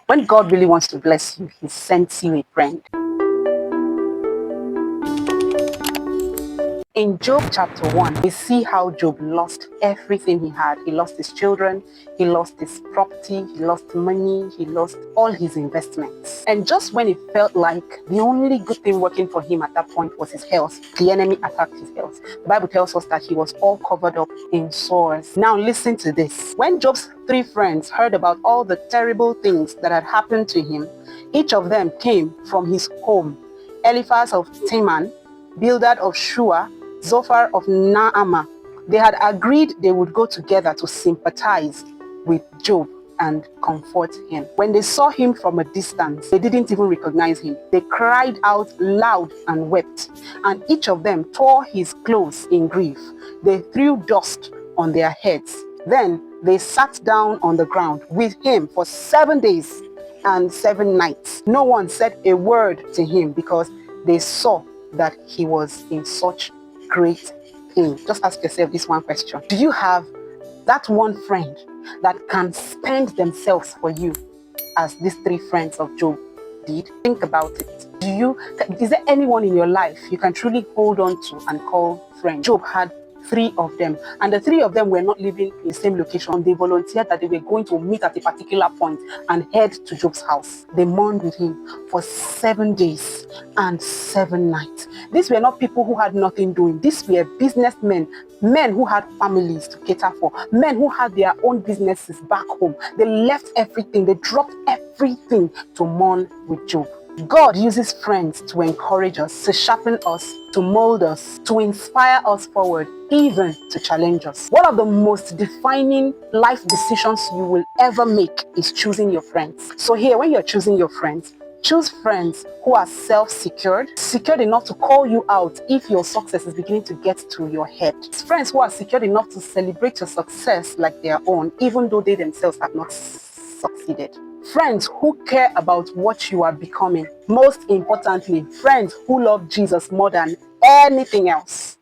When God really wants to bless you, he sends you a friend. In Job chapter 1, we see how Job lost everything he had. He lost his children, he lost his property, he lost money, he lost all his investments. And just when it felt like the only good thing working for him at that point was his health, the enemy attacked his health. The Bible tells us that he was all covered up in sores. Now listen to this. When Job's 3 friends heard about all the terrible things that had happened to him, each of them came from his home. Eliphaz of Teman, Bildad of Shua, Zophar of Naamah. They had agreed they would go together to sympathize with Job and comfort him. When they saw him from a distance, they didn't even recognize him. They cried out loud and wept, and each of them tore his clothes in grief. They threw dust on their heads. Then they sat down on the ground with him for 7 days and 7 nights. No one said a word to him because they saw that he was in such great pain. Just ask yourself this one question. Do you have that one friend that can spend themselves for you as these 3 friends of Job did? Think about it. Is there anyone in your life you can truly hold on to and call friend? Job had 3 of them, and the 3 of them were not living in the same location. They volunteered that they were going to meet at a particular point and head to Job's house. They mourned with him for 7 days and 7 nights. These were not people who had nothing doing. These were businessmen, men who had families to cater for, men who had their own businesses back home. They left everything, they dropped everything to mourn with Job. God uses friends to encourage us, to sharpen us, to mold us, to inspire us forward, even to challenge us. One of the most defining life decisions you will ever make is choosing your friends. So here, when you're choosing your friends, choose friends who are self-secured, secured enough to call you out if your success is beginning to get to your head. Friends who are secured enough to celebrate your success like their own, even though they themselves have not succeeded. Friends who care about what you are becoming. Most importantly, friends who love Jesus more than anything else.